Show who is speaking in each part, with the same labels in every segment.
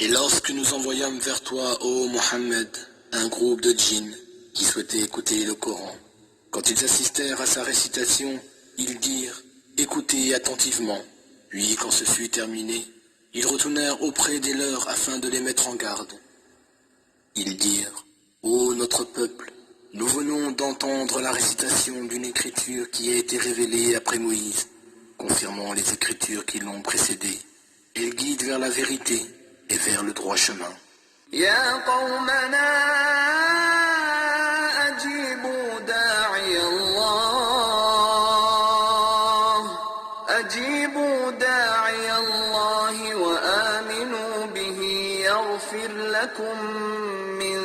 Speaker 1: Et lorsque nous envoyâmes vers toi, ô Mohammed, un groupe de djinns qui souhaitaient écouter le Coran, quand ils assistèrent à sa récitation, ils dirent « Écoutez attentivement ». Puis, quand ce fut terminé, ils retournèrent auprès des leurs afin de les mettre en garde. Ils dirent « Ô notre peuple, nous venons d'entendre la récitation d'une écriture qui a été révélée après Moïse, confirmant les écritures qui l'ont précédée. Elle guide vers la vérité et vers le droit chemin.
Speaker 2: يا قومنا أجيبوا داعي الله وآمنوا به يغفر لكم من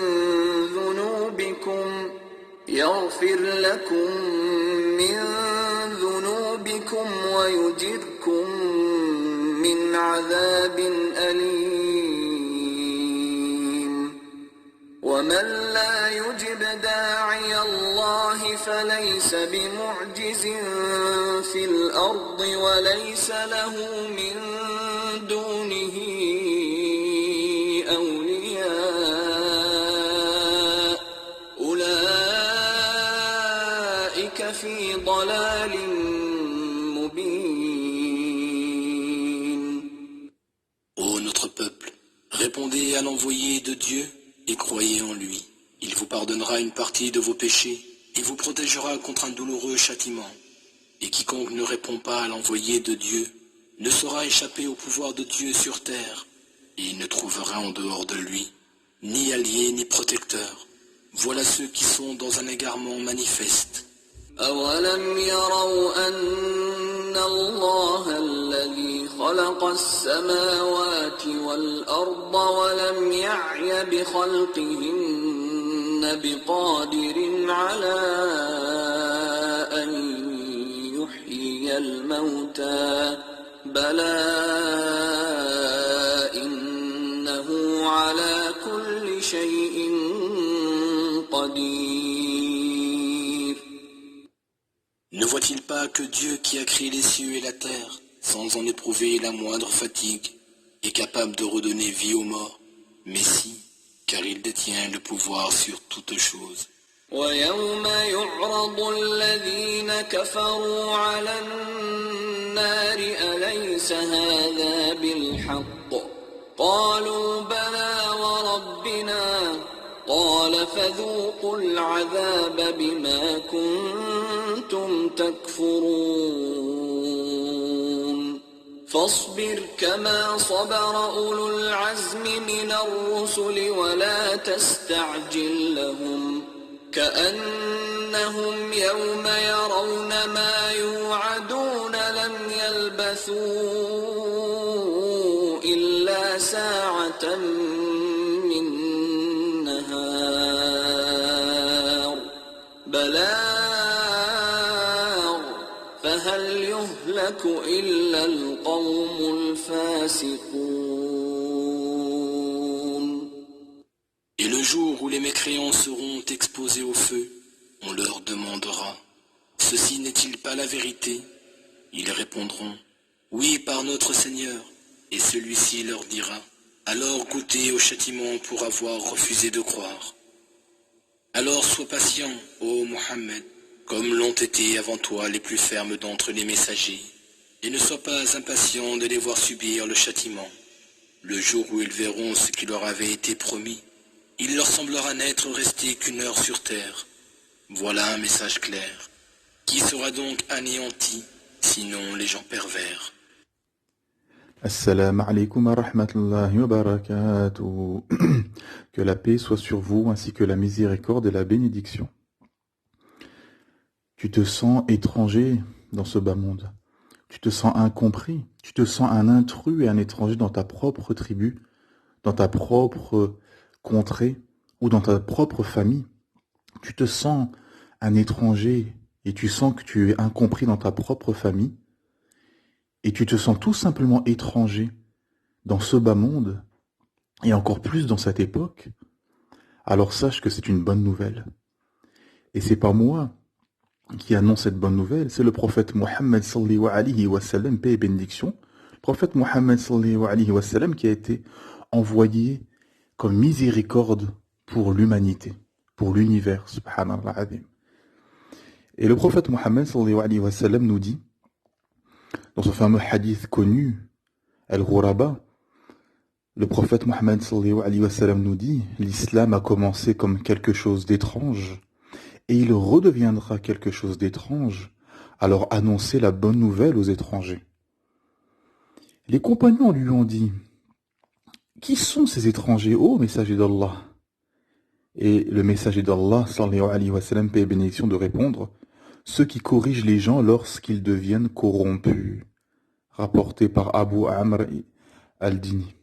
Speaker 2: ذنوبكم ويجركم من عذاب أليم ومن لا يجب داعي الله فليس بمعجز في الأرض وليس له من دونه أولياء أولئك في ضلال مبين.
Speaker 1: Ô notre peuple, répondez à l'envoyé de Dieu et croyez en lui. Il vous pardonnera une partie de vos péchés et vous protégera contre un douloureux châtiment. Et quiconque ne répond pas à l'envoyé de Dieu ne saura échapper au pouvoir de Dieu sur terre, et il ne trouvera en dehors de lui ni allié ni protecteur. Voilà ceux qui sont dans un égarement manifeste.
Speaker 2: أولم يروا أن الله الذي خلق السماوات والأرض ولم يعي بخلقهن بقادر على أن يحيي الموتى بلى إنه على كل شيء قدير.
Speaker 1: Ne voit-il pas que Dieu qui a créé les cieux et la terre, sans en éprouver la moindre fatigue, est capable de redonner vie aux morts? Mais si, car il détient le pouvoir sur toutes choses.
Speaker 2: ويوم يعرض الذين كفروا على النار أليس هذا بالحق قالوا بلى وربنا قال فذوقوا العذاب بما كنتم تكفرون فاصبر كما صبر أولو العزم من الرسل ولا تستعجل لهم كأنهم يوم يرون ما يوعدون لم يلبثوا إلا ساعة من نهار بلاغ فهل يهلك إلا القوم الفاسقون.
Speaker 1: Et le jour où les mécréants seront exposés au feu, on leur demandera « Ceci n'est-il pas la vérité ?» Ils répondront « Oui, par notre Seigneur. » Et celui-ci leur dira « Alors goûtez au châtiment pour avoir refusé de croire. » Alors sois patient, ô Mohammed, comme l'ont été avant toi les plus fermes d'entre les messagers, et ne sois pas impatient de les voir subir le châtiment. Le jour où ils verront ce qui leur avait été promis, il leur semblera n'être resté qu'une heure sur terre. Voilà un message clair. Qui sera donc anéanti, sinon les gens pervers?
Speaker 3: Assalamu alaikum wa rahmatullahi wa barakatuh. Que la paix soit sur vous ainsi que la miséricorde et la bénédiction. Tu te sens étranger dans ce bas monde. Tu te sens incompris. Tu te sens un intrus et un étranger dans ta propre tribu, dans ta propre contrée ou dans ta propre famille. Tu te sens un étranger et tu sens que tu es incompris dans ta propre famille et tu te sens tout simplement étranger dans ce bas monde et encore plus dans cette époque. Alors sache que c'est une bonne nouvelle. Et c'est pas moi qui annonce cette bonne nouvelle, c'est le prophète Mohammed sallallahu alayhi wa sallam, paix et bénédiction. Le prophète Mohammed sallallahu alayhi wa sallam qui a été envoyé comme miséricorde pour l'humanité, pour l'univers, subhanallah azim. Et le prophète Mohammed sallallahu alayhi wa sallam nous dit, dans ce fameux hadith connu, Al-Ghuraba, le prophète Mohammed sallallahu alayhi wa sallam nous dit, l'islam a commencé comme quelque chose d'étrange, et il redeviendra quelque chose d'étrange, alors annoncez la bonne nouvelle aux étrangers. Les compagnons lui ont dit, qui sont ces étrangers, ô messager d'Allah? Et le messager d'Allah, sallallahu alayhi wa sallam, paix et bénédiction, de répondre, ceux qui corrigent les gens lorsqu'ils deviennent corrompus. Rapporté par Abu Amr al-Dini.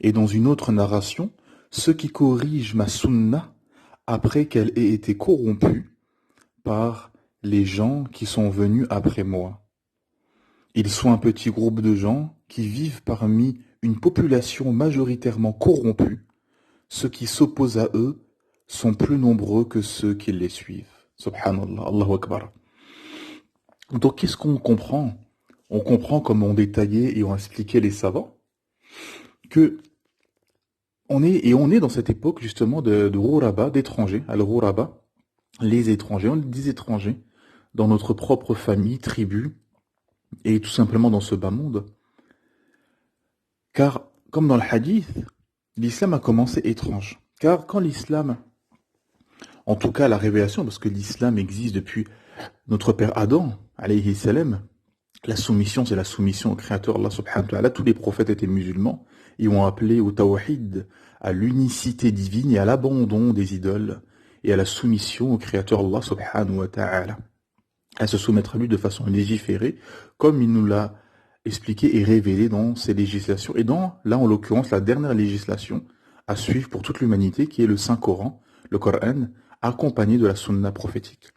Speaker 3: Et dans une autre narration, ceux qui corrigent ma sunna après qu'elle ait été corrompue par les gens qui sont venus après moi. Ils sont un petit groupe de gens qui vivent parmi une population majoritairement corrompue. Ceux qui s'opposent à eux sont plus nombreux que ceux qui les suivent. Subhanallah, Allahu Akbar. Donc qu'est-ce qu'on comprend? On comprend, comme ont détaillé et ont expliqué les savants, que on est dans cette époque justement de Ghuraba, d'étrangers. Alors Ghuraba, les étrangers, on dit étrangers, dans notre propre famille, tribu, et tout simplement dans ce bas monde. Car, comme dans le hadith, l'islam a commencé étrange. Car quand l'islam, en tout cas la révélation, parce que l'islam existe depuis notre père Adam, alayhi salam, la soumission, c'est la soumission au Créateur Allah subhanahu wa ta'ala. Tous les prophètes étaient musulmans et ont appelé au tawhid, à l'unicité divine et à l'abandon des idoles et à la soumission au Créateur Allah subhanahu wa ta'ala. À se soumettre à lui de façon légiférée, comme il nous l'a expliqué et révélé dans ses législations. Et dans, là en l'occurrence, la dernière législation à suivre pour toute l'humanité, qui est le Saint-Coran, le Coran, accompagné de la sunna prophétique,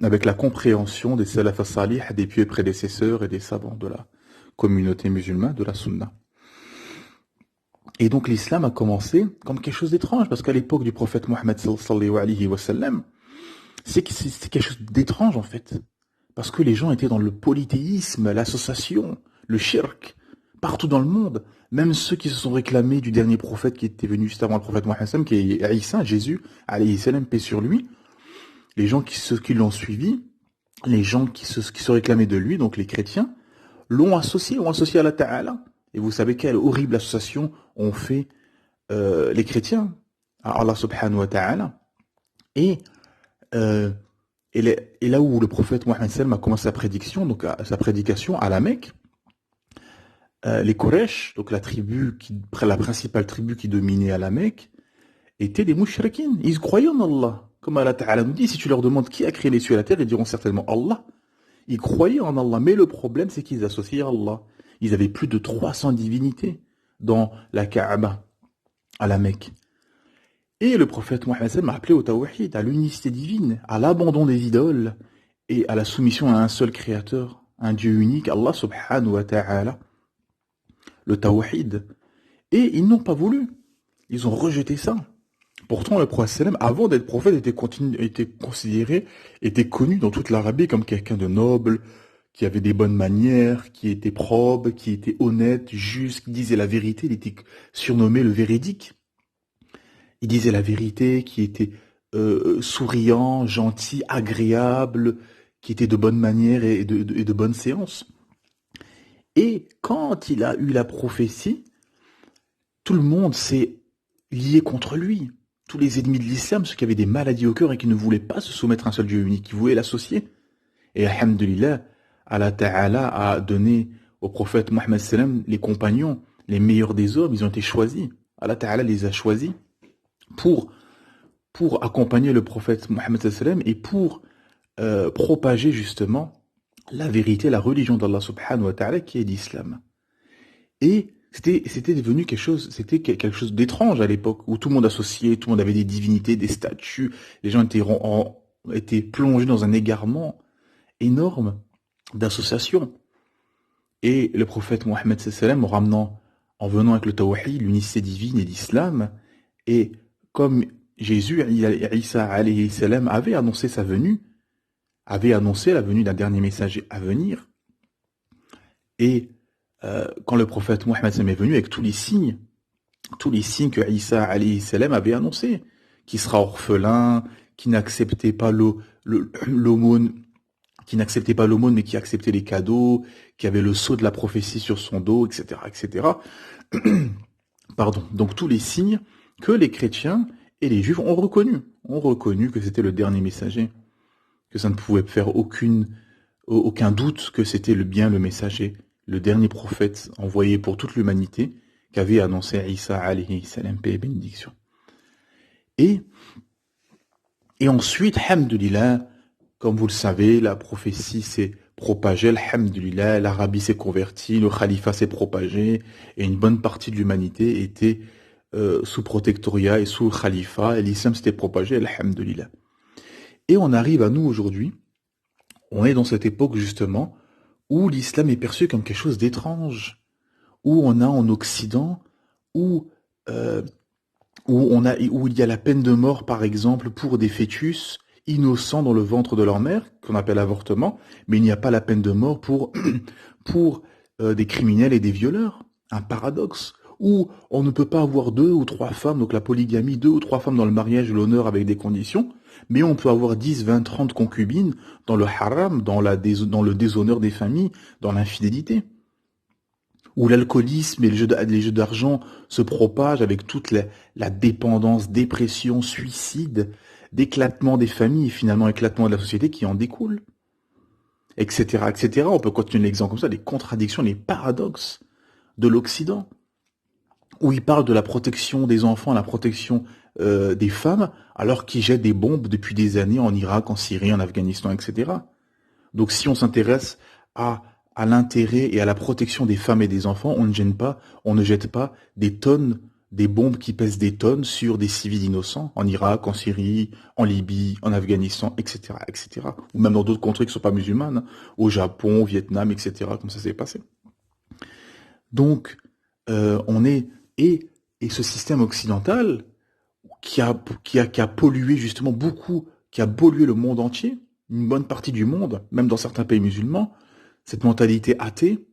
Speaker 3: avec la compréhension des salaf as-salih, des pieux prédécesseurs et des savants de la communauté musulmane, de la sunna. Et donc l'islam a commencé comme quelque chose d'étrange, parce qu'à l'époque du prophète Mohammed sallallahu alayhi wa sallam, c'est quelque chose d'étrange en fait, parce que les gens étaient dans le polythéisme, l'association, le shirk, partout dans le monde, même ceux qui se sont réclamés du dernier prophète qui était venu juste avant le prophète Mohammed sallam, qui est Isa, Jésus, alayhi salam, paix sur lui. Les gens qui l'ont suivi, les gens qui se réclamaient de lui, donc les chrétiens, l'ont associé à Allah Ta'ala. Et vous savez quelle horrible association ont fait les chrétiens à Allah Subhanahu wa Ta'ala. Et là où le prophète Mohammed sallam a commencé sa prédication à la Mecque, les Quraysh, donc la principale tribu qui dominait à la Mecque, étaient des mushrikines. Ils croyaient en Allah. Comme Allah Ta'ala nous dit, si tu leur demandes qui a créé les cieux et la terre, ils diront certainement Allah. Ils croyaient en Allah, mais le problème c'est qu'ils associaient à Allah. Ils avaient plus de 300 divinités dans la Kaaba, à la Mecque. Et le prophète Mohammed sallam a appelé au tawhid, à l'unicité divine, à l'abandon des idoles et à la soumission à un seul créateur, un Dieu unique, Allah subhanahu wa ta'ala, le tawhid. Et ils n'ont pas voulu. Ils ont rejeté ça. Pourtant, le prophète sallam, avant d'être prophète, était connu dans toute l'Arabie comme quelqu'un de noble, qui avait des bonnes manières, qui était probe, qui était honnête, juste, qui disait la vérité. Il était surnommé le véridique. Il disait la vérité, qui était souriant, gentil, agréable, qui était de bonnes manières et de bonnes séances. Et quand il a eu la prophétie, tout le monde s'est lié contre lui. Tous les ennemis de l'islam, ceux qui avaient des maladies au cœur et qui ne voulaient pas se soumettre à un seul Dieu unique, qui voulaient l'associer. Et alhamdulillah, Allah Ta'ala a donné au prophète Mohammed sallam les compagnons, les meilleurs des hommes, ils ont été choisis. Allah Ta'ala les a choisis pour accompagner le prophète Mohammed sallam et pour propager justement la vérité, la religion d'Allah subhanahu wa ta'ala qui est l'islam. Et c'était devenu quelque chose d'étrange à l'époque, où tout le monde associait, tout le monde avait des divinités, des statues, les gens étaient plongés dans un égarement énorme d'associations. Et le prophète Mohammed sallam, en venant avec le tawhid, l'unicité divine et l'islam, et comme Jésus, Isa alayhi salam, avait annoncé sa venue, avait annoncé la venue d'un dernier messager à venir, et quand le prophète Mohammed est venu avec tous les signes tous les signes que Isa alayhi salam avait annoncés, qui sera orphelin, qui n'acceptait pas l'aumône, mais qui acceptait les cadeaux, qui avait le sceau de la prophétie sur son dos, etc., etc. Pardon. Donc tous les signes que les chrétiens et les juifs ont reconnu que c'était le dernier messager, que ça ne pouvait faire aucun doute que c'était le messager, le dernier prophète envoyé pour toute l'humanité, qu'avait annoncé Isa alayhi salam, paix et bénédiction. Et ensuite, alhamdoulilah, comme vous le savez, la prophétie s'est propagée, alhamdoulilah, l'Arabie s'est convertie, le khalifa s'est propagé, et une bonne partie de l'humanité était sous protectorat et sous khalifa, et l'islam s'était propagé, alhamdoulilah. Et on arrive à nous aujourd'hui, on est dans cette époque justement, où l'islam est perçu comme quelque chose d'étrange, où on a en Occident, où il y a la peine de mort, par exemple, pour des fœtus innocents dans le ventre de leur mère, qu'on appelle avortement, mais il n'y a pas la peine de mort pour des criminels et des violeurs. Un paradoxe. Où on ne peut pas avoir 2 ou 3 femmes, donc la polygamie, 2 ou 3 femmes dans le mariage, l'honneur avec des conditions, mais on peut avoir 10, 20, 30 concubines dans le haram, dans le déshonneur des familles, dans l'infidélité. Où l'alcoolisme et les jeux d'argent se propagent avec toute la dépendance, dépression, suicide, d'éclatement des familles et finalement éclatement de la société qui en découle, etc., etc. On peut continuer l'exemple comme ça, les contradictions, les paradoxes de l'Occident, où il parle de la protection des enfants, la protection des femmes, alors qu'ils jettent des bombes depuis des années en Irak, en Syrie, en Afghanistan, etc. Donc si on s'intéresse à l'intérêt et à la protection des femmes et des enfants, on ne jette pas des bombes qui pèsent des tonnes sur des civils innocents, en Irak, en Syrie, en Libye, en Afghanistan, etc., etc. Ou même dans d'autres contrées qui ne sont pas musulmanes, au Japon, au Vietnam, etc., comme ça s'est passé. Donc, et ce système occidental, qui a pollué justement beaucoup, qui a pollué le monde entier, une bonne partie du monde, même dans certains pays musulmans, cette mentalité athée,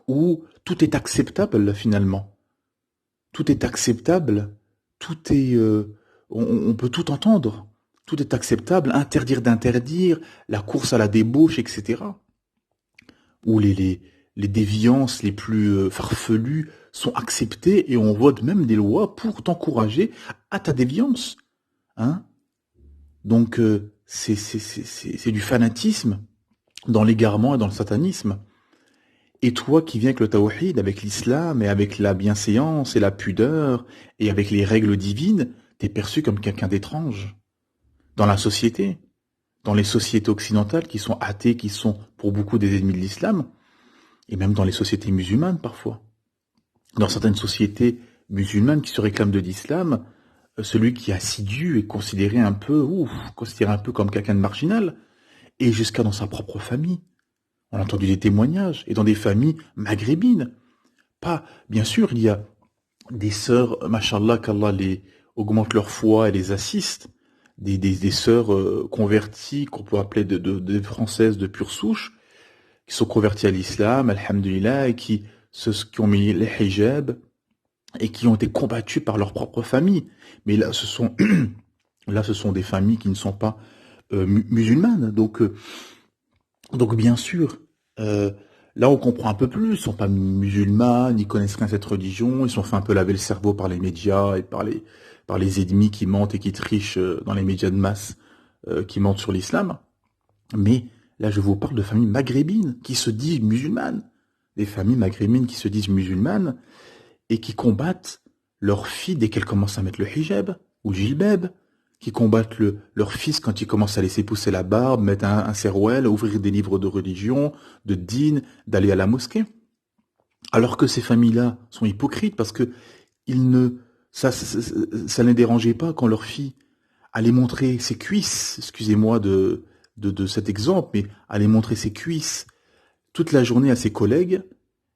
Speaker 3: où tout est acceptable finalement. Tout est acceptable, on peut tout entendre. Tout est acceptable, interdire d'interdire, la course à la débauche, etc. Où les déviances les plus farfelues sont acceptées et on vote même des lois pour t'encourager à ta déviance. Hein? Donc c'est du fanatisme dans l'égarement et dans le satanisme. Et toi qui viens avec le tawhid, avec l'islam et avec la bienséance et la pudeur et avec les règles divines, t'es perçu comme quelqu'un d'étrange dans la société, dans les sociétés occidentales qui sont athées, qui sont pour beaucoup des ennemis de l'islam, et même dans les sociétés musulmanes parfois. Dans certaines sociétés musulmanes qui se réclament de l'islam, celui qui est assidu est considéré un peu comme quelqu'un de marginal, et jusqu'à dans sa propre famille. On a entendu des témoignages, et dans des familles maghrébines. Bien sûr, il y a des sœurs, machallah, qu'Allah augmente leur foi et les assiste, des sœurs converties, qu'on peut appeler des françaises de pure souche, qui sont converties à l'islam, alhamdulillah, et qui ont mis les hijabs, et qui ont été combattues par leur propre famille. Mais là, ce sont des familles qui ne sont pas musulmanes. Donc bien sûr, là on comprend un peu plus, ils ne sont pas musulmans, ils connaissent rien à cette religion, ils se sont fait un peu laver le cerveau par les médias et par les ennemis qui mentent et qui trichent dans les médias de masse, qui mentent sur l'islam. Mais là je vous parle de familles maghrébines qui se disent musulmanes, des familles maghrébines qui se disent musulmanes et qui combattent leurs filles dès qu'elles commencent à mettre le hijab ou le jilbab, qui combattent leurs fils quand ils commencent à laisser pousser la barbe, mettre un serouel, ouvrir des livres de religion, de dîn, d'aller à la mosquée. Alors que ces familles-là sont hypocrites parce que ça ne les dérangeait pas quand leur fille allait montrer ses cuisses, excusez-moi de cet exemple, mais allait montrer ses cuisses toute la journée à ses collègues,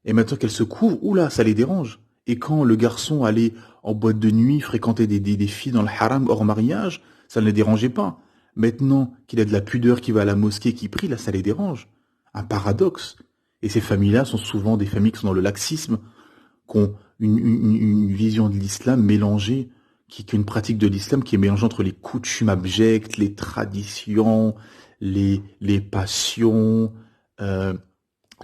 Speaker 3: et maintenant qu'elle se couvre, oula, ça les dérange. Et quand le garçon allait en boîte de nuit fréquenter des filles dans le haram hors mariage, ça ne les dérangeait pas. Maintenant qu'il a de la pudeur, qu'il va à la mosquée, qu'il prie, là ça les dérange. Un paradoxe. Et ces familles-là sont souvent des familles qui sont dans le laxisme, qui ont une vision de l'islam mélangée, qui est une pratique de l'islam qui est mélangée entre les coutumes abjectes, les traditions, les passions, euh,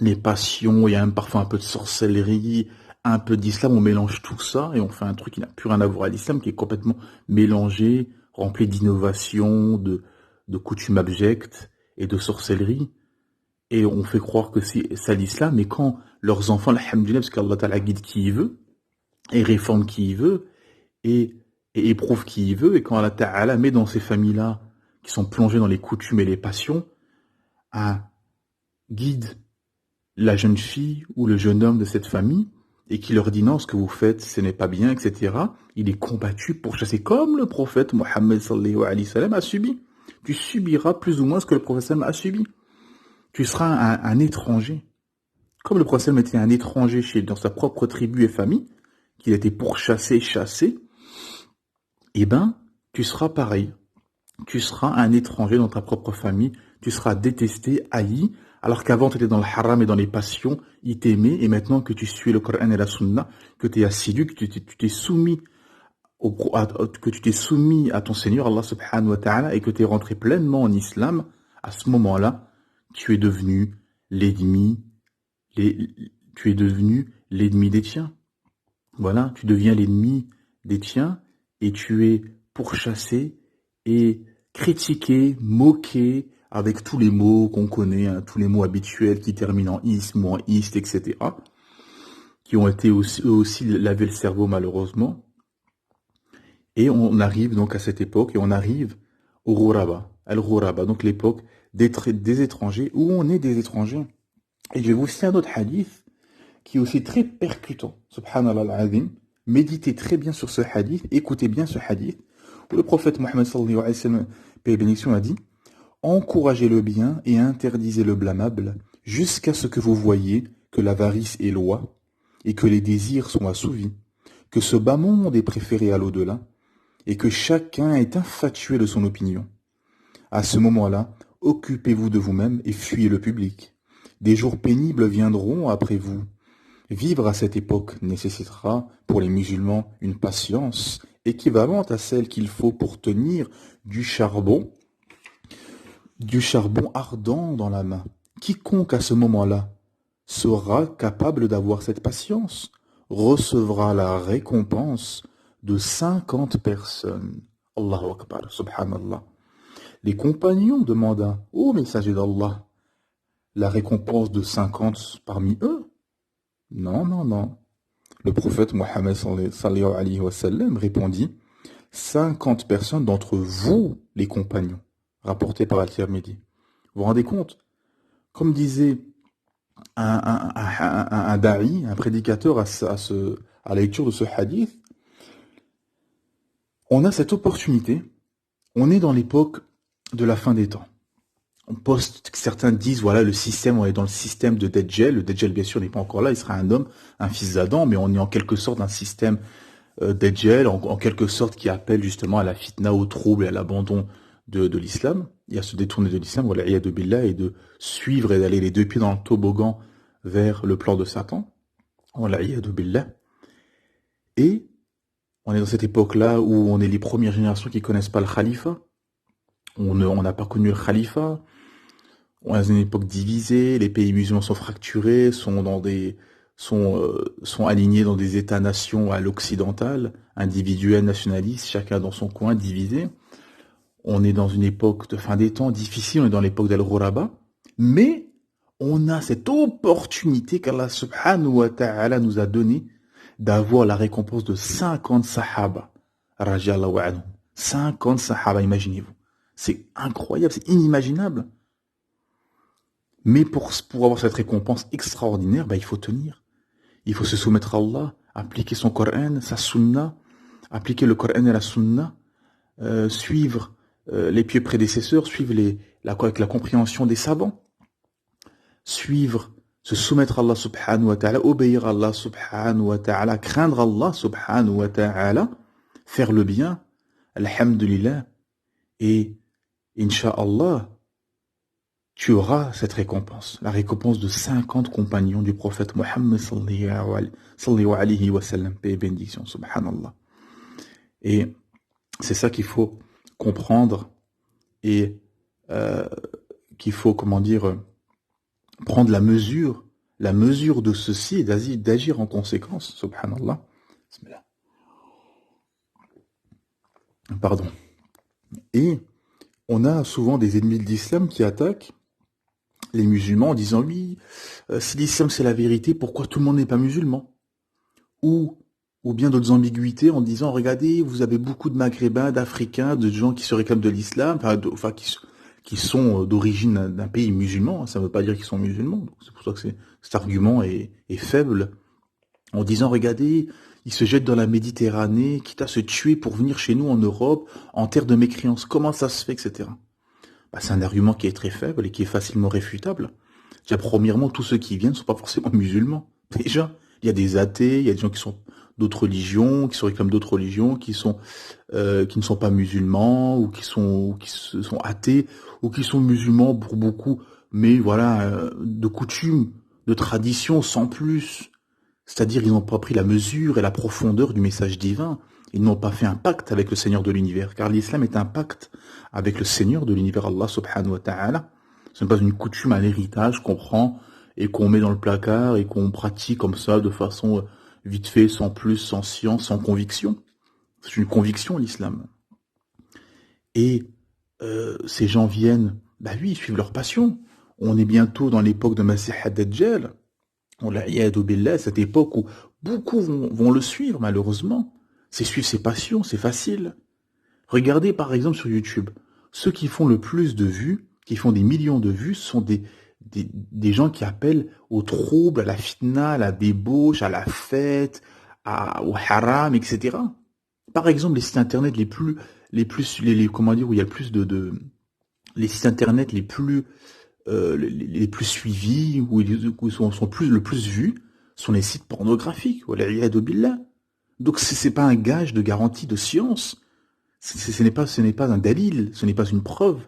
Speaker 3: il y a même parfois un peu de sorcellerie, un peu d'islam, on mélange tout ça et on fait un truc qui n'a plus rien à voir à l'islam, qui est complètement mélangé, rempli d'innovations, de coutumes abjectes et de sorcellerie. Et on fait croire que c'est ça l'islam, mais quand leurs enfants, alhamdoulilah, parce qu'Allah Ta'ala guide qui il veut, et réforme qui il veut, et, et éprouve qui il veut, et quand Allah Ta'ala met dans ces familles-là, qui sont plongées dans les coutumes et les passions, un guide la jeune fille ou le jeune homme de cette famille, et qui leur dit non, ce que vous faites, ce n'est pas bien, etc., il est combattu pour chasser, comme le prophète Mohammed sallallahu alayhi wa sallam a subi. Tu subiras plus ou moins ce que le prophète sallam a subi. Tu seras un étranger. Comme le prophète était un étranger dans sa propre tribu et famille, qu'il a été pourchassé, chassé, eh ben, tu seras pareil. Tu seras un étranger dans ta propre famille, tu seras détesté, haï, alors qu'avant tu étais dans le haram et dans les passions, il t'aimait, et maintenant que tu suis le Coran et la Sunna, que tu es assidu, que tu t'es soumis que tu t'es soumis à ton Seigneur, Allah subhanahu wa ta'ala, et que tu es rentré pleinement en islam, à ce moment-là, tu es devenu l'ennemi, tu es devenu l'ennemi des tiens. Voilà, tu deviens l'ennemi des tiens, et tu es pourchassé et critiqué, moqué, avec tous les mots qu'on connaît, hein, tous les mots habituels qui terminent en isme ou en ist, etc., qui ont été aussi, eux aussi laver le cerveau malheureusement. Et on arrive donc à cette époque, et on arrive au Ghuraba, al-Ghuraba, donc l'époque des étrangers, où on est des étrangers. Et je vais vous citer un autre hadith, qui est aussi très percutant, subhanallah al-azim. Méditez très bien sur ce hadith, écoutez bien ce hadith, où le prophète Mohammed sallallahu alayhi wa sallam, paix et bénédiction, a dit: encouragez le bien et interdisez le blâmable, jusqu'à ce que vous voyiez que l'avarice est loi, et que les désirs sont assouvis, que ce bas monde est préféré à l'au-delà, et que chacun est infatué de son opinion. À ce moment-là, occupez-vous de vous-même et fuyez le public. Des jours pénibles viendront après vous. Vivre à cette époque nécessitera pour les musulmans une patience équivalente à celle qu'il faut pour tenir du charbon ardent dans la main. Quiconque à ce moment-là sera capable d'avoir cette patience recevra la récompense de 50 personnes. Allahu Akbar, subhanallah. Les compagnons demanda au messager d'Allah la récompense de 50 parmi eux. Non, non, non. Le prophète Mohammed sallallahu alayhi wa sallam répondit: 50 personnes d'entre vous, les compagnons, rapporté par Al-Tirmidhi. Vous vous rendez compte? Comme disait un da'i, un prédicateur à la lecture de ce hadith, on a cette opportunité, on est dans l'époque de la fin des temps. Certains disent, voilà, le système, on est dans le système de Dajjal. Le Dajjal, bien sûr, n'est pas encore là, il sera un homme, un fils d'Adam, mais on est en quelque sorte un système Dajjal, en quelque sorte, qui appelle justement à la fitna, au trouble et à l'abandon de l'islam, et à se détourner de l'islam, voilà, de billah, et de suivre et d'aller les deux pieds dans le toboggan vers le plan de Satan, voilà, de billah. Et on est dans cette époque-là où on est les premières générations qui connaissent pas le khalifa. On n'a pas connu le khalifa. On est dans une époque divisée. Les pays musulmans sont fracturés, sont alignés dans des États-nations à l'occidental, individuels, nationalistes, chacun dans son coin, divisé. On est dans une époque de fin des temps difficile. On est dans l'époque d'Al-Ghuraba. Mais on a cette opportunité qu'Allah subhanahu wa ta'ala nous a donnée d'avoir la récompense de 50 sahaba. Radiallahu anhu. 50 sahaba, imaginez-vous. C'est incroyable, c'est inimaginable. Mais pour avoir cette récompense extraordinaire, il faut tenir. Il faut se soumettre à Allah, appliquer son Coran, sa Sunna, appliquer le Coran et la Sunna, suivre les pieux prédécesseurs, suivre avec la compréhension des savants, se soumettre à Allah subhanahu wa ta'ala, obéir à Allah subhanahu wa ta'ala, craindre Allah subhanahu wa ta'ala, faire le bien, alhamdulillah, et Inch'Allah, tu auras cette récompense, la récompense de 50 compagnons du prophète Mohammed sallallahu alayhi wa sallam, paix et bénédiction, subhanallah. Et c'est ça qu'il faut comprendre et qu'il faut, prendre la mesure de ceci et d'agir en conséquence, subhanallah. Bismillah. Pardon. Et on a souvent des ennemis de l'islam qui attaquent les musulmans en disant oui, si l'islam c'est la vérité, pourquoi tout le monde n'est pas musulman? Ou bien d'autres ambiguïtés en disant regardez, vous avez beaucoup de Maghrébins, d'Africains, de gens qui se réclament de l'islam, qui sont d'origine d'un pays musulman, ça ne veut pas dire qu'ils sont musulmans, donc c'est pour ça que cet argument est faible, en disant regardez, ils se jettent dans la Méditerranée, quitte à se tuer pour venir chez nous en Europe, en terre de mécréance, comment ça se fait, etc. C'est un argument qui est très faible et qui est facilement réfutable. Déjà, premièrement, tous ceux qui viennent ne sont pas forcément musulmans. Déjà, il y a des athées, il y a des gens qui sont d'autres religions, qui se réclament d'autres religions, qui ne sont pas musulmans, ou qui sont athées, ou qui sont musulmans pour beaucoup, mais voilà, de coutume, de tradition, sans plus. C'est-à-dire, ils n'ont pas pris la mesure et la profondeur du message divin. Ils n'ont pas fait un pacte avec le Seigneur de l'univers, car l'islam est un pacte avec le Seigneur de l'univers, Allah subhanahu wa ta'ala. Ce n'est pas une coutume, un héritage qu'on prend et qu'on met dans le placard et qu'on pratique comme ça, de façon vite fait, sans plus, sans science, sans conviction. C'est une conviction, l'islam. Et ces gens viennent, oui, ils suivent leur passion. On est bientôt dans l'époque de Masih ad-Dajjal. On a cette époque où beaucoup vont le suivre, malheureusement. C'est suivre ses passions, c'est facile. Regardez par exemple sur YouTube, ceux qui font le plus de vues, qui font des millions de vues, sont des gens qui appellent au trouble, à la fitna, à la débauche, à la fête, au haram, etc. Par exemple, les sites internet où il y a le plus les sites internet les plus suivis, où ils sont le plus vus, sont les sites pornographiques. Wal'iyadu billah. Donc c'est pas un gage de garantie de science. Ce n'est pas un dalil, ce n'est pas une preuve,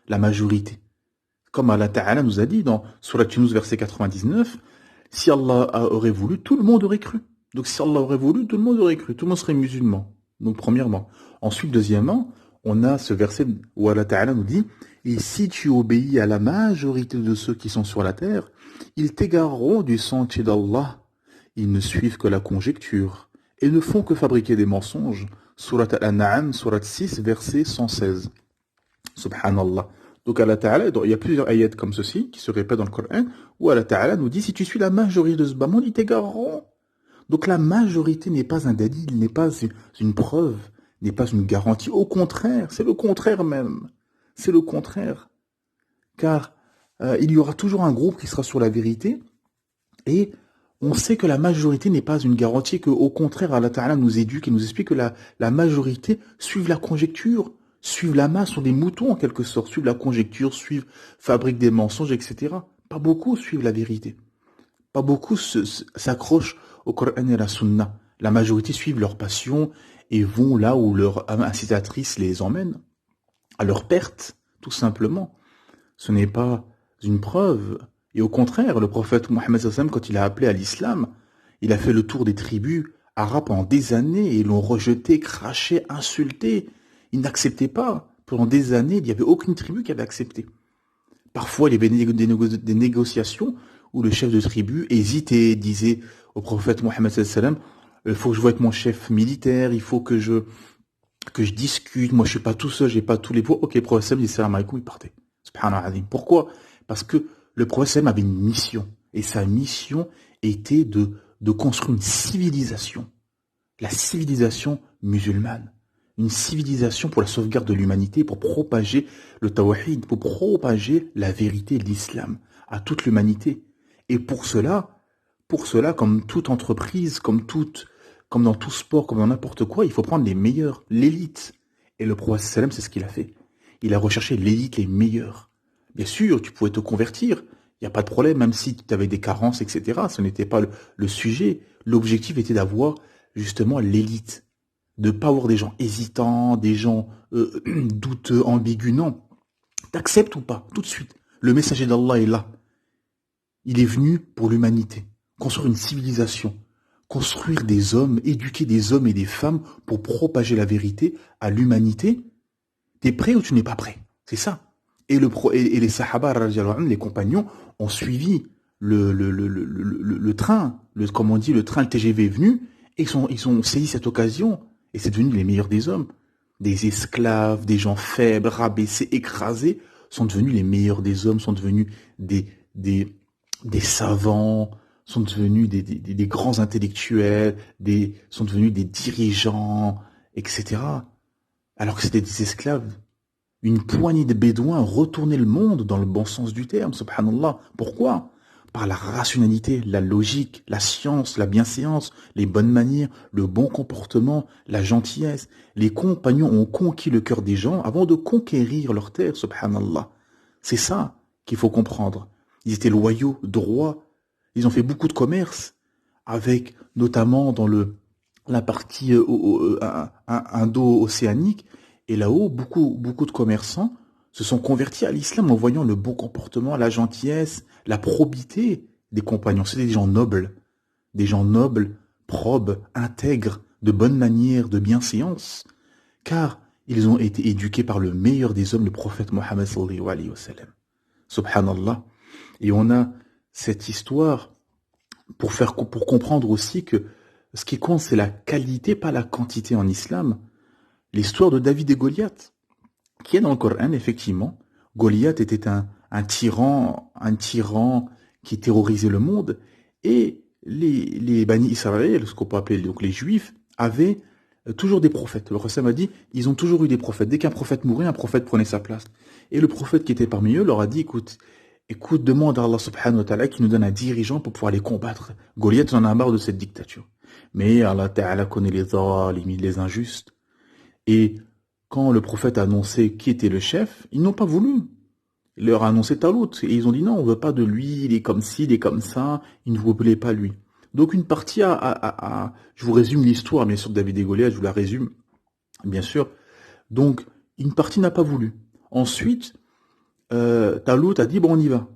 Speaker 3: la majorité. Comme Allah Ta'ala nous a dit dans Surat Yunus verset 99, si Allah aurait voulu, tout le monde aurait cru. Donc si Allah aurait voulu, tout le monde aurait cru, tout le monde serait musulman. Donc premièrement. Ensuite, deuxièmement, on a ce verset où Allah Ta'ala nous dit, et si tu obéis à la majorité de ceux qui sont sur la terre, ils t'égareront du sentier d'Allah. Ils ne suivent que la conjecture et ne font que fabriquer des mensonges. Surat Al-An'am, Surat 6, verset 116. Subhanallah. Donc Allah Ta'ala, il y a plusieurs ayats comme ceci, qui se répètent dans le Coran, où Allah Ta'ala nous dit, si tu suis la majorité de ce bas monde, ils t'égareront. Donc la majorité n'est pas un dalil, n'est pas une preuve, n'est pas une garantie. Au contraire, c'est le contraire même. C'est le contraire. Car il y aura toujours un groupe qui sera sur la vérité, et on sait que la majorité n'est pas une garantie, qu'au contraire, Allah Ta'ala nous éduque et nous explique que la majorité suivent la conjecture, suivent la masse, sont des moutons en quelque sorte, suivent la conjecture, fabriquent des mensonges, etc. Pas beaucoup suivent la vérité. Pas beaucoup s'accrochent au Coran et à la Sunna. La majorité suivent leur passion et vont là où leur incitatrice les emmène, à leur perte, tout simplement. Ce n'est pas une preuve. Et au contraire, le prophète Mohammed sallam, quand il a appelé à l'islam, il a fait le tour des tribus arabes pendant des années et ils l'ont rejeté, craché, insulté. Ils n'acceptaient pas. Pendant des années, il n'y avait aucune tribu qui avait accepté. Parfois, il y avait des négociations où le chef de tribu hésitait, disait au prophète Mohammed sallam, il faut que je voie avec mon chef militaire, il faut que je discute, moi je suis pas tout seul, j'ai pas tous les poids. Ok, le prophète sallam dit salam alaikum, il partait. Subhanallah. Pourquoi? Parce que le prophète sallam avait une mission, et sa mission était de construire une civilisation, la civilisation musulmane, une civilisation pour la sauvegarde de l'humanité, pour propager le tawhid, pour propager la vérité de l'islam à toute l'humanité. Et pour cela, comme toute entreprise, comme dans tout sport, comme dans n'importe quoi, il faut prendre les meilleurs, l'élite. Et le prophète sallam, c'est ce qu'il a fait. Il a recherché l'élite, les meilleurs. Bien sûr, tu pouvais te convertir, il n'y a pas de problème, même si tu avais des carences, etc. Ce n'était pas le sujet. L'objectif était d'avoir justement l'élite. De ne pas avoir des gens hésitants, des gens douteux, ambigus. Non. T'acceptes ou pas, tout de suite. Le messager d'Allah est là. Il est venu pour l'humanité, construire une civilisation, construire des hommes, éduquer des hommes et des femmes pour propager la vérité à l'humanité. T'es prêt ou tu n'es pas prêt? C'est ça. Et les Sahaba, les compagnons, ont suivi le train, comme on dit, le train, le TGV est venu, et ils ont saisi cette occasion, et c'est devenu les meilleurs des hommes. Des esclaves, des gens faibles, rabaissés, écrasés, sont devenus les meilleurs des hommes, sont devenus des savants, sont devenus des grands intellectuels, sont devenus des dirigeants, etc. Alors que c'était des esclaves. Une poignée de bédouins retournaient le monde dans le bon sens du terme, subhanallah. Pourquoi? Par la rationalité, la logique, la science, la bienséance, les bonnes manières, le bon comportement, la gentillesse. Les compagnons ont conquis le cœur des gens avant de conquérir leur terre, subhanallah. C'est ça qu'il faut comprendre. Ils étaient loyaux, droits. Ils ont fait beaucoup de commerce, avec notamment dans la partie indo-océanique. Et là-haut, beaucoup de commerçants se sont convertis à l'islam en voyant le bon comportement, la gentillesse, la probité des compagnons. C'était des gens nobles, probes, intègres, de bonne manière, de bienséance, car ils ont été éduqués par le meilleur des hommes, le prophète Mohammed sallallahu alayhi wa sallam. Subhanallah. Et on a cette histoire pour comprendre aussi que ce qui compte, c'est la qualité, pas la quantité en islam. L'histoire de David et Goliath, qui est dans le Coran, effectivement. Goliath était un tyran qui terrorisait le monde, et les Bani Israël, ce qu'on peut appeler donc les Juifs, avaient toujours des prophètes. Le Prophète a dit, ils ont toujours eu des prophètes. Dès qu'un prophète mourait, un prophète prenait sa place. Et le prophète qui était parmi eux leur a dit, écoute, demande à Allah subhanahu wa ta'ala qui nous donne un dirigeant pour pouvoir les combattre. Goliath en a marre de cette dictature. Mais Allah ta'ala connaît les zalimin, les injustes. Et quand le prophète a annoncé qui était le chef, ils n'ont pas voulu. Il leur a annoncé Talout. Et ils ont dit non, on veut pas de lui, il est comme ci, il est comme ça, il ne vous plaît pas lui. Donc une partie je vous résume l'histoire, bien sûr, de David et Goliath, je vous la résume, bien sûr. Donc, une partie n'a pas voulu. Ensuite, Talout a dit, bon, on y va.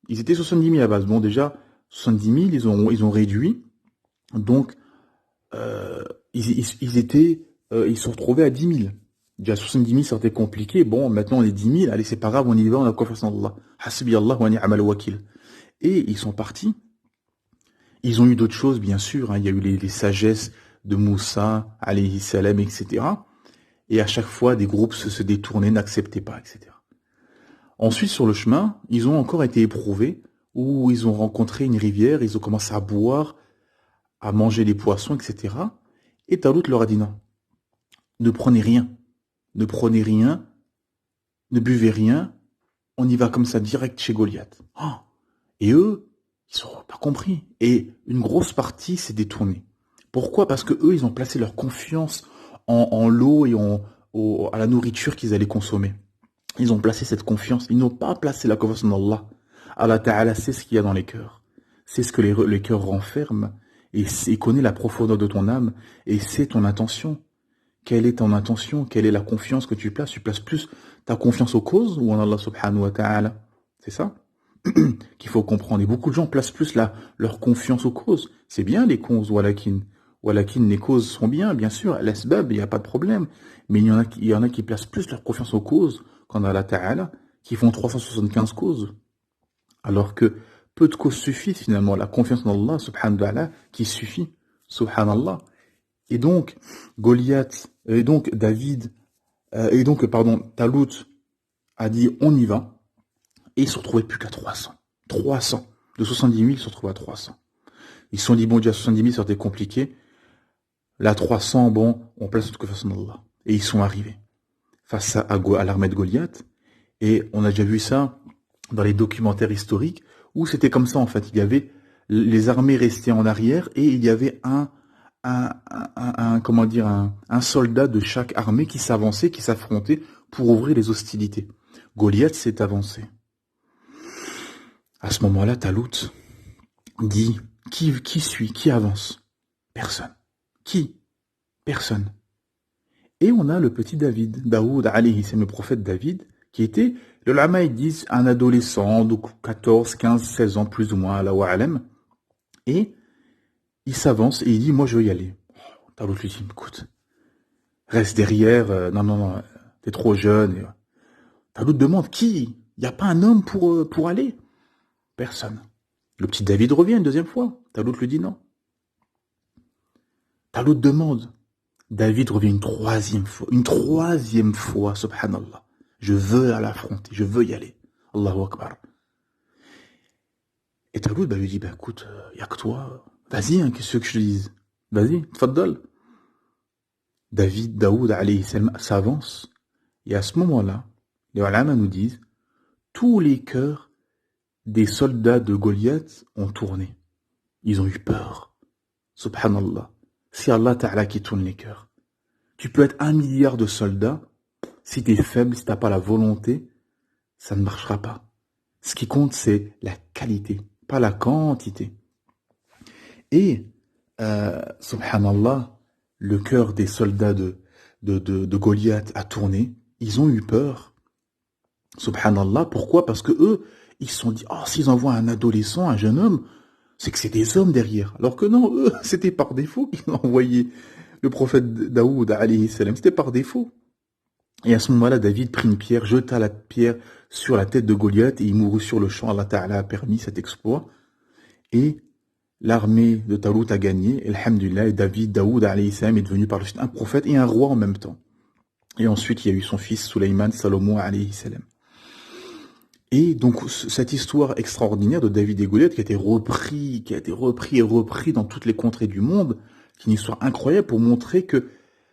Speaker 3: Ils étaient 70 000 à la base. Bon, déjà, 70 000, ils ont réduit. Donc, ils se sont retrouvés à 10 000. Déjà 70 000, c'était compliqué. Bon, maintenant on est 10 000. Allez, c'est pas grave, on y va, on a confiance en Allah. Hasbi Allah wa ni'mal wakil. Et ils sont partis. Ils ont eu d'autres choses, bien sûr. Il y a eu les sagesses de Moussa, alayhi salam, etc. Et à chaque fois, des groupes se détournaient, n'acceptaient pas, etc. Ensuite, sur le chemin, ils ont encore été éprouvés, où ils ont rencontré une rivière, ils ont commencé à boire, à manger des poissons, etc. Et Talout leur a dit non. Ne prenez rien. Ne prenez rien. Ne buvez rien. On y va comme ça, direct chez Goliath. Oh. Et eux, ils n'ont pas compris. Et une grosse partie s'est détournée. Pourquoi? Parce que eux, ils ont placé leur confiance en l'eau et à la nourriture qu'ils allaient consommer. Ils ont placé cette confiance. Ils n'ont pas placé la confiance en Allah. Allah Ta'ala sait ce qu'il y a dans les cœurs. C'est ce que les cœurs renferment. Et il connaît la profondeur de ton âme. Et c'est ton intention. Quelle est ton intention? Quelle est la confiance que tu places? Tu places plus ta confiance aux causes ou en Allah subhanahu wa ta'ala? C'est ça qu'il faut comprendre. Et beaucoup de gens placent plus leur confiance aux causes. C'est bien les causes, walakin. Walakin, les causes sont bien sûr. L'asbab, il n'y a pas de problème. Mais il y en a qui placent plus leur confiance aux causes qu'en Allah ta'ala, qui font 375 causes. Alors que peu de causes suffisent finalement. La confiance en Allah subhanahu wa ta'ala qui suffit. Subhanallah. Et donc, Talout a dit, on y va. Et ils se retrouvaient plus qu'à 300. 300. De 70 000, ils se retrouvaient à 300. Ils se sont dit, bon, déjà 70 000, ça aurait été compliqué. Là, 300, bon, on place notre confiance en Allah. Et ils sont arrivés face à l'armée de Goliath. Et on a déjà vu ça dans les documentaires historiques, où c'était comme ça, en fait. Il y avait les armées restaient en arrière, et il y avait un soldat de chaque armée qui s'avançait, qui s'affrontait pour ouvrir les hostilités. Goliath s'est avancé. À ce moment-là, Talout dit, qui avance? Personne. Qui? Personne. Et on a le petit Daoud alayhi, c'est le prophète David, qui était, le lama, ils disent, un adolescent, donc 14, 15, 16 ans, plus ou moins, Allahu a'lam, et il s'avance et il dit, moi je veux y aller. Talut lui dit, écoute, reste derrière, non, t'es trop jeune. Talut demande, qui? Il n'y a pas un homme pour aller? Personne. Le petit David revient une deuxième fois. Talut lui dit non. Talut demande. David revient une troisième fois, subhanallah. Je veux l'affronter, je veux y aller. Allahu Akbar. Et Talut lui dit, écoute, il n'y a que toi. Vas-y, qu'est-ce que je te dise? Vas-y, tfaddal. Daoud alayhi salam s'avance. Et à ce moment-là, les ulama nous disent, tous les cœurs des soldats de Goliath ont tourné. Ils ont eu peur. Subhanallah. C'est Allah Ta'ala qui tourne les cœurs. Tu peux être 1 milliard de soldats, si tu es faible, si tu n'as pas la volonté, ça ne marchera pas. Ce qui compte, c'est la qualité, pas la quantité. Et, subhanallah, le cœur des soldats de Goliath a tourné. Ils ont eu peur. Subhanallah. Pourquoi? Parce que eux, ils se sont dit, s'ils envoient un adolescent, un jeune homme, c'est que c'est des hommes derrière. Alors que non, eux, c'était par défaut qu'ils ont envoyé le prophète Daoud, alayhi salam. C'était par défaut. Et à ce moment-là, David prit une pierre, jeta la pierre sur la tête de Goliath et il mourut sur le champ. Allah Ta'ala a permis cet exploit. Et l'armée de Talut a gagné. Et alhamdulillah, et Daoud, alayhi salam, est devenu par la suite un prophète et un roi en même temps. Et ensuite, il y a eu son fils, Sulayman, Salomon, alayhi salam. Et donc, cette histoire extraordinaire de David et Goliath qui a été repris dans toutes les contrées du monde, qui est une histoire incroyable pour montrer que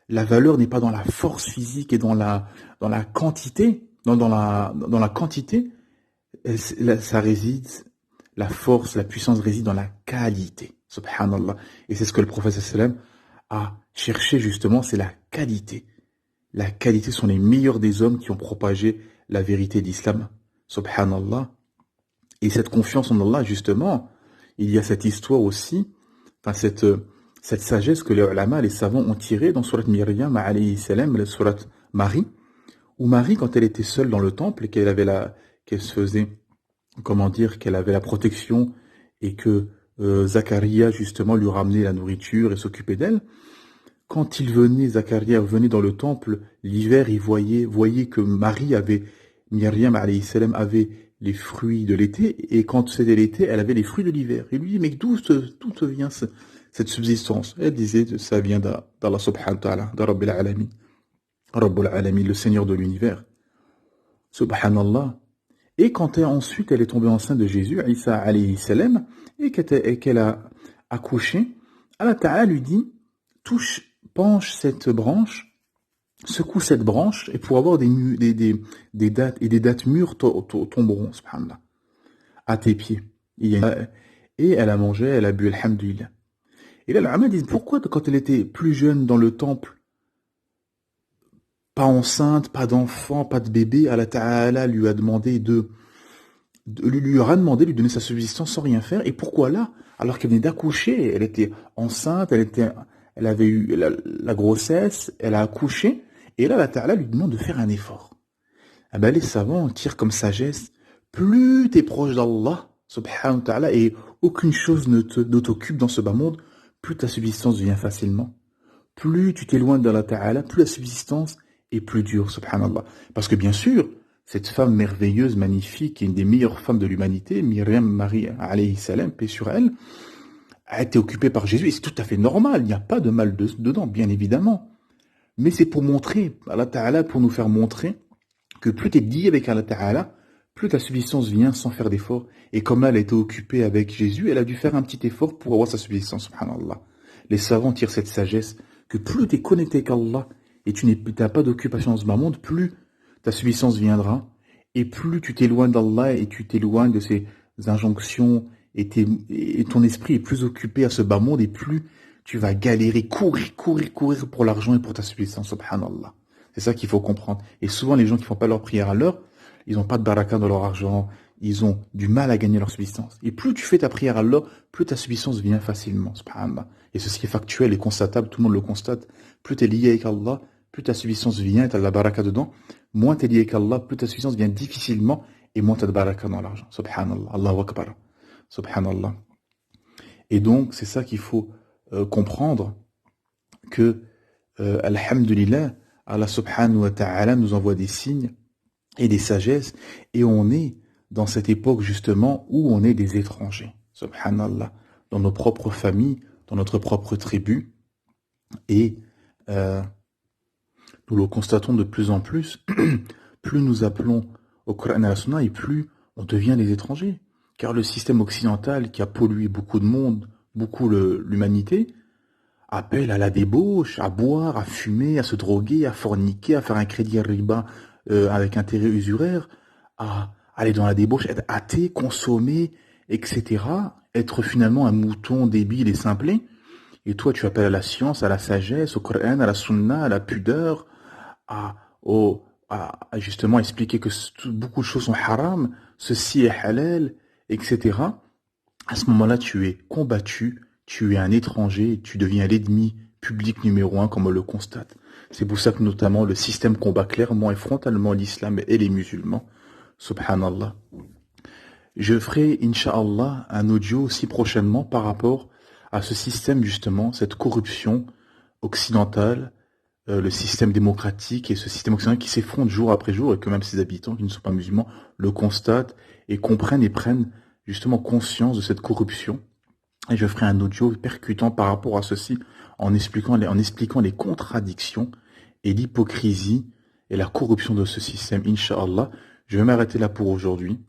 Speaker 3: la valeur n'est pas dans la force physique et dans la quantité, dans la quantité, ça réside, la force, la puissance réside dans la qualité. Subhanallah. Et c'est ce que le prophète sallam a cherché justement, c'est la qualité. La qualité sont les meilleurs des hommes qui ont propagé la vérité d'islam. Subhanallah. Et cette confiance en Allah, justement, il y a cette histoire aussi, cette sagesse que les ulama, les savants ont tirée dans Surat Myriam, alayhi salam, la Surat Marie, où Marie, quand elle était seule dans le temple et qu'elle avait qu'elle avait la protection et que Zacharia, justement, lui ramenait la nourriture et s'occupait d'elle, quand Zacharia venait dans le temple, l'hiver, il voyait que Myriam alayhi salam avait les fruits de l'été, et quand c'était l'été, elle avait les fruits de l'hiver. Il lui dit, mais d'où te vient cette subsistance? Elle disait, ça vient d'Allah subhanahu wa ta'ala, de Rabbil alamin. Rabbul alamin, le Seigneur de l'univers. Subhanallah. Et quand ensuite elle est tombée enceinte de Jésus, Isa alayhi salam, et qu'elle a accouché, Allah Ta'ala lui dit, penche cette branche, secoue cette branche, et pour avoir des dattes, et des dattes mûres tomberont, subhanallah, à tes pieds. Et elle a mangé, elle a bu, alhamdulillah. Et là, les ulama disent, pourquoi quand elle était plus jeune dans le temple, pas enceinte, pas d'enfant, pas de bébé, Allah Ta'ala lui a demandé lui aura demandé de lui donner sa subsistance sans rien faire, et pourquoi là, alors qu'elle venait d'accoucher, elle était enceinte, elle avait eu la grossesse, elle a accouché, et là, Allah Ta'ala lui demande de faire un effort. Les savants tirent comme sagesse, plus tu es proche d'Allah, subhanahu wa ta'ala, et aucune chose ne t'occupe dans ce bas monde, plus ta subsistance vient facilement. Plus tu t'éloignes d'Allah Ta'ala, plus la subsistance est plus dure, subhanallah. Parce que bien sûr, cette femme merveilleuse, magnifique, qui est une des meilleures femmes de l'humanité, Myriam Marie alayhi salam, paix sur elle, a été occupée par Jésus, et c'est tout à fait normal, il n'y a pas de mal dedans, bien évidemment. Mais c'est pour montrer, Allah Ta'ala, pour nous faire montrer que plus tu es lié avec Allah Ta'ala, plus ta subsistance vient sans faire d'effort. Et comme là, elle a été occupée avec Jésus, elle a dû faire un petit effort pour avoir sa subsistance, subhanallah. Les savants tirent cette sagesse, que plus tu es connecté qu'Allah, et tu n'as pas d'occupation dans ce bas monde, plus ta subsistance viendra, et plus tu t'éloignes d'Allah, et tu t'éloignes de ses injonctions, et ton esprit est plus occupé à ce bas monde, et plus tu vas galérer, courir pour l'argent et pour ta subsistance, subhanallah. C'est ça qu'il faut comprendre. Et souvent, les gens qui font pas leur prière à l'heure, ils n'ont pas de baraka dans leur argent, ils ont du mal à gagner leur subsistance. Et plus tu fais ta prière à l'heure, plus ta subsistance vient facilement, subhanallah. Et ceci est factuel et constatable, tout le monde le constate. Plus tu es lié avec Allah, plus ta suffisance vient, tu as de la baraka dedans, moins tu es lié qu'Allah, plus ta suffisance vient difficilement, et moins tu as de baraka dans l'argent. Subhanallah, Allahu Akbar. Subhanallah. Et donc, c'est ça qu'il faut comprendre, que, alhamdulillah, Allah subhanahu wa ta'ala nous envoie des signes et des sagesses, et on est dans cette époque justement où on est des étrangers, subhanallah, dans nos propres familles, dans notre propre tribu, et nous le constatons de plus en plus, plus nous appelons au Coran et à la Sunna, et plus on devient des étrangers. Car le système occidental qui a pollué beaucoup de monde, beaucoup l'humanité, appelle à la débauche, à boire, à fumer, à se droguer, à forniquer, à faire un crédit à riba avec intérêt usuraire, à aller dans la débauche, être athée, consommer, etc. Être finalement un mouton débile et simplé. Et toi, tu appelles à la science, à la sagesse, au Coran, à la Sunna, à la pudeur, à justement expliquer que beaucoup de choses sont haram, ceci est halal, etc. À ce moment-là, tu es combattu, tu es un étranger, tu deviens l'ennemi public numéro 1, comme on le constate. C'est pour ça que notamment le système combat clairement et frontalement l'islam et les musulmans. Subhanallah. Je ferai, Inch'Allah, un audio aussi prochainement par rapport à ce système justement, cette corruption occidentale, le système démocratique et ce système occidental qui s'effondre jour après jour et que même ses habitants qui ne sont pas musulmans le constatent et comprennent et prennent justement conscience de cette corruption. Et je ferai un audio percutant par rapport à ceci en expliquant les contradictions et l'hypocrisie et la corruption de ce système, Inch'Allah. Je vais m'arrêter là pour aujourd'hui.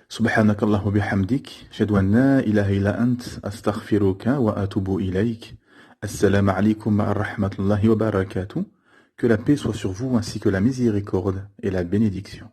Speaker 3: سبحانك اللهم وبحمدك أشهد أن لا إله إلا أنت أستغفرك وأتوب إليك السلام عليكم ورحمة الله وبركاته. Que la paix soit sur vous ainsi que la miséricorde et la bénédiction.